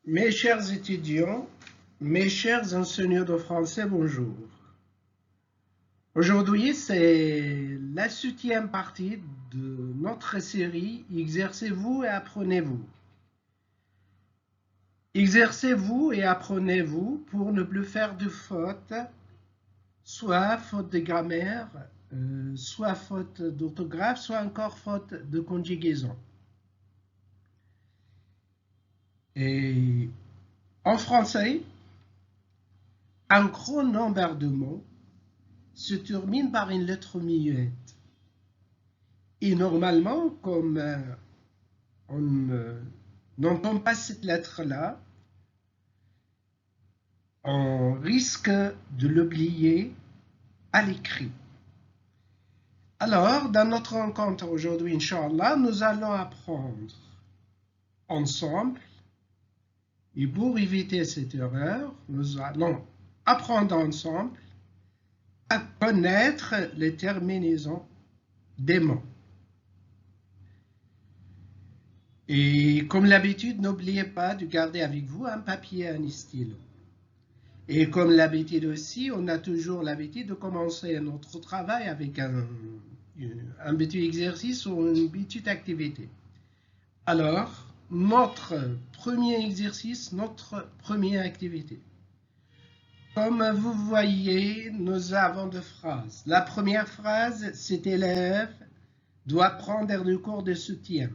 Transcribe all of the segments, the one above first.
Mes chers étudiants, mes chers enseignants de français, bonjour. Aujourd'hui, c'est la 7e partie de notre série Exercez-vous et apprenez-vous. Exercez-vous et apprenez-vous pour ne plus faire de fautes, soit faute de grammaire, soit faute d'orthographe, soit encore faute de conjugaison. Et en français, un grand nombre de mots se termine par une lettre muette. Et normalement, comme on n'entend pas cette lettre-là, on risque de l'oublier à l'écrit. Alors, dans notre rencontre aujourd'hui, Inch'Allah, nous allons apprendre ensemble, et pour éviter cette erreur, nous allons apprendre ensemble à connaître les terminaisons des mots. Et comme l'habitude, n'oubliez pas de garder avec vous un papier et un stylo. Et comme l'habitude aussi, on a toujours l'habitude de commencer notre travail avec un petit exercice ou une petite activité. Alors, notre premier exercice, notre première activité. Comme vous voyez, nous avons deux phrases. La première phrase, cet élève doit prendre le cours de soutien.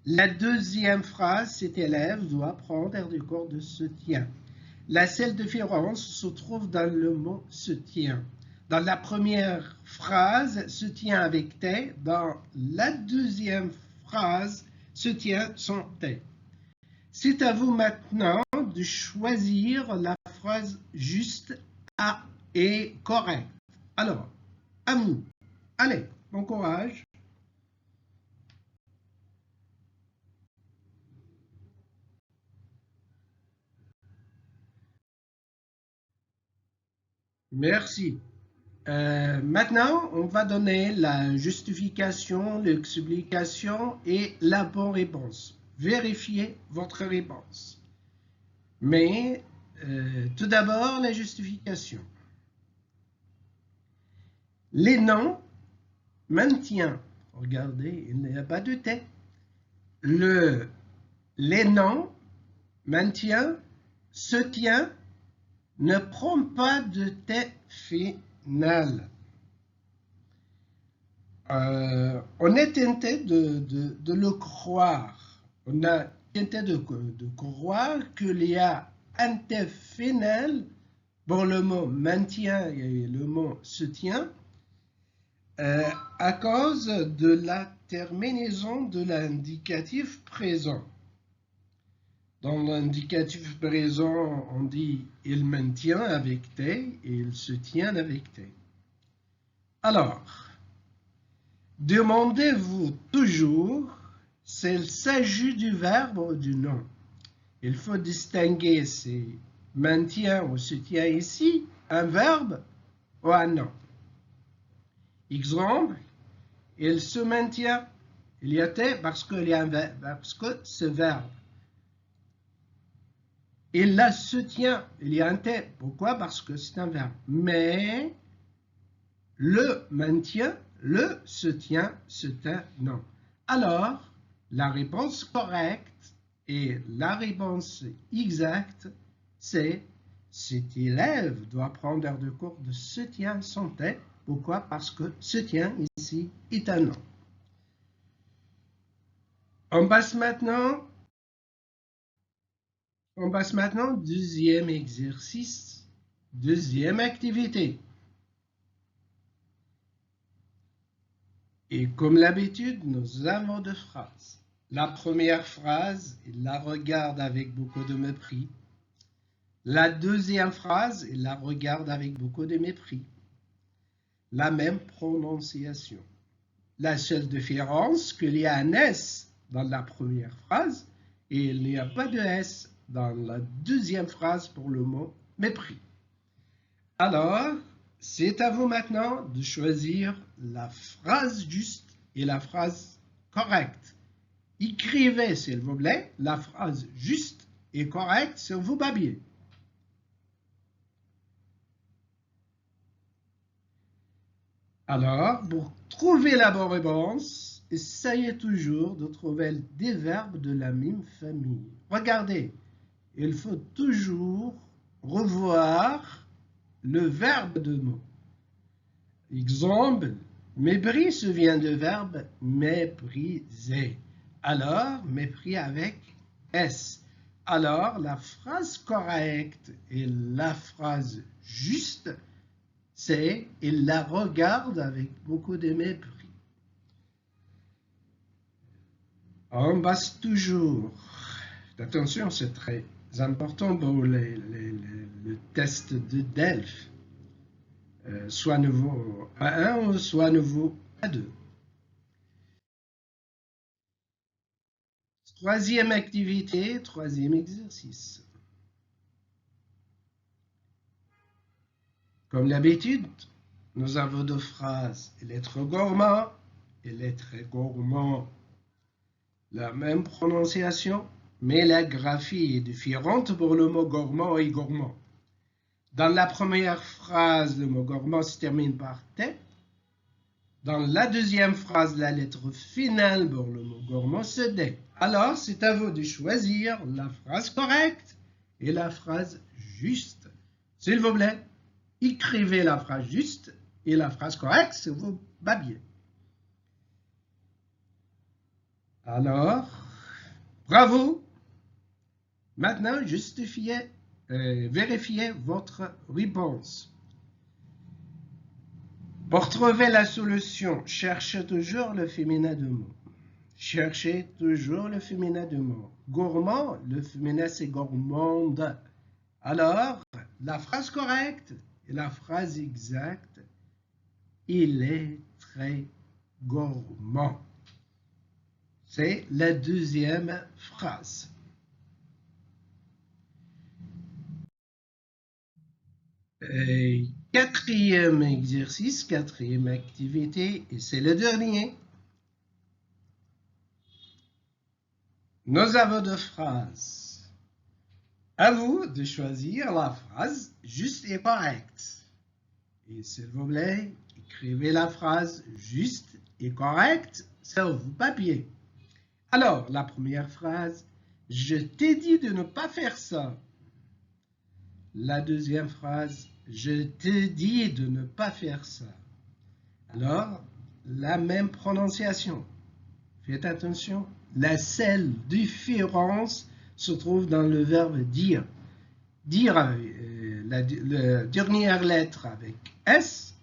La deuxième phrase, cet élève doit prendre le cours de soutien. La seule différence se trouve dans le mot soutien. Dans la première phrase, soutien avec T. Dans la deuxième phrase, soutien sans T. C'est à vous maintenant de choisir la phrase juste et correcte. Alors, à vous. Allez, bon courage. Merci. Maintenant, on va donner la justification, l'explication et la bonne réponse. Vérifiez votre réponse. Mais tout d'abord, la justification. Les noms maintiennent. Regardez, il n'y a pas de T. Les noms maintiennent, se tient, ne prend pas de T final. On est tenté de le croire. On a tenté de croire qu'il y a un T final pour le mot maintien et le mot soutien à cause de la terminaison de l'indicatif présent. Dans l'indicatif présent, on dit « il maintient avec T » et « il se tient avec T ». Alors, demandez-vous toujours s'il s'agit du verbe ou du nom. Il faut distinguer si maintient ou se tient ici, un verbe ou un nom. Exemple, il se maintient, il y a T parce qu'il y a un verbe, parce que ce verbe. Il la soutient, il y a un T. Pourquoi? Parce que c'est un verbe. Mais le maintien, le soutien, c'est un nom. Alors, la réponse correcte et la réponse exacte, c'est cet élève doit prendre des cours de soutien sans T. Pourquoi? Parce que soutien ici est un nom. On passe maintenant au deuxième exercice, deuxième activité. Et comme l'habitude, nous avons deux phrases. La première phrase, il la regarde avec beaucoup de mépris. La deuxième phrase, il la regarde avec beaucoup de mépris. La même prononciation. La seule différence, qu'il y a un S dans la première phrase et il n'y a pas de S dans la deuxième phrase pour le mot mépris. Alors, c'est à vous maintenant de choisir la phrase juste et la phrase correcte. écrivez, s'il vous plaît, la phrase juste et correcte sur vos papiers. Alors, pour trouver la bonne réponse, essayez toujours de trouver des verbes de la même famille. Regardez, il faut toujours revoir le verbe de mot. Exemple, mépris vient du verbe mépriser. Alors, mépris avec S. Alors, la phrase correcte et la phrase juste, c'est « il la regarde avec beaucoup de mépris ». On base toujours. Attention, c'est très important pour le test de DELF. Soit niveau A1 ou soit niveau A2. Troisième activité, troisième exercice. Comme d'habitude, nous avons deux phrases. Il est trop gourmand, il est très gourmand. La même prononciation, mais la graphie est différente pour le mot gourmand et gourmand. Dans la première phrase, le mot gourmand se termine par T. Dans la deuxième phrase, la lettre finale pour le mot gourmand se D. Alors, c'est à vous de choisir la phrase correcte et la phrase juste. S'il vous plaît, écrivez la phrase juste et la phrase correcte sur vos papiers. Alors, bravo. Maintenant, vérifiez votre réponse. Pour trouver la solution, cherchez toujours le féminin de mot. Cherchez toujours le féminin de mot. Gourmand, le féminin c'est gourmande. Alors, la phrase correcte et la phrase exacte, il est très gourmand. C'est la deuxième phrase. Quatrième exercice, quatrième activité, et c'est le dernier. Nous avons deux phrases. À vous de choisir la phrase juste et correcte. Et s'il vous plaît, écrivez la phrase juste et correcte sur vos papiers. Alors, la première phrase, je t'ai dit de ne pas faire ça. La deuxième phrase, je te dis de ne pas faire ça. Alors, la même prononciation. Faites attention, la seule différence se trouve dans le verbe dire. Dire, la dernière lettre avec S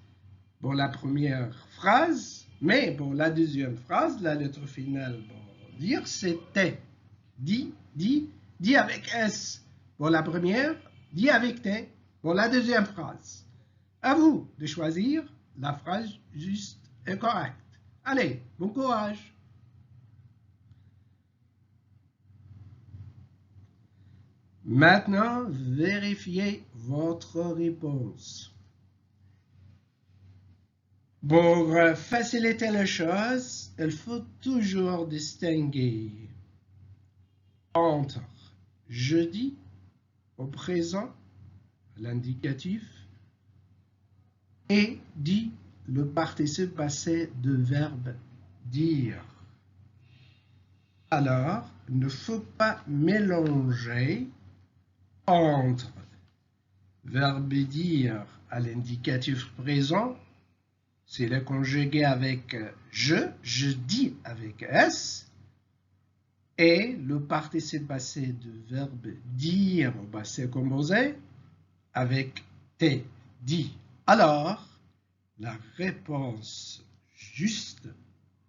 pour la première phrase, mais pour la deuxième phrase, la lettre finale pour dire, c'était dit avec S pour la première, dit avec T pour la deuxième phrase. À vous de choisir la phrase juste et correcte. Allez, bon courage! Maintenant, vérifiez votre réponse. Pour faciliter les choses, il faut toujours distinguer entre jeudi au présent, l'indicatif, et dit le participe passé de verbe dire. Alors, il ne faut pas mélanger entre verbe dire à l'indicatif présent, c'est le conjugué avec je dis avec S, et le participe passé de verbe dire au passé composé avec T, dit. Alors, la réponse juste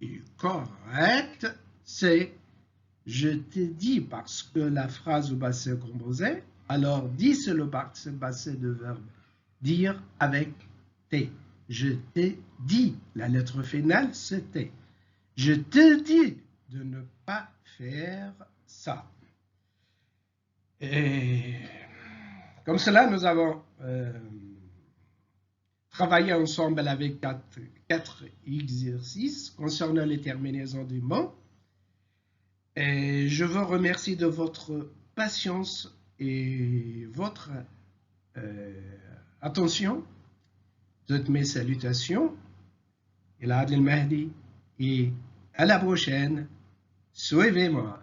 et correcte, c'est je t'ai dit parce que la phrase au passé composé, alors dit c'est le participe passé de verbe dire avec T. Je t'ai dit, la lettre finale c'était. Je te dis de ne pas faire ça. Et comme cela, nous avons travaillé ensemble avec quatre exercices concernant les terminaisons du mot. Et je vous remercie de votre patience et votre attention. Toutes mes salutations. Il a Adel Mahdi et à la prochaine. Suivez-moi.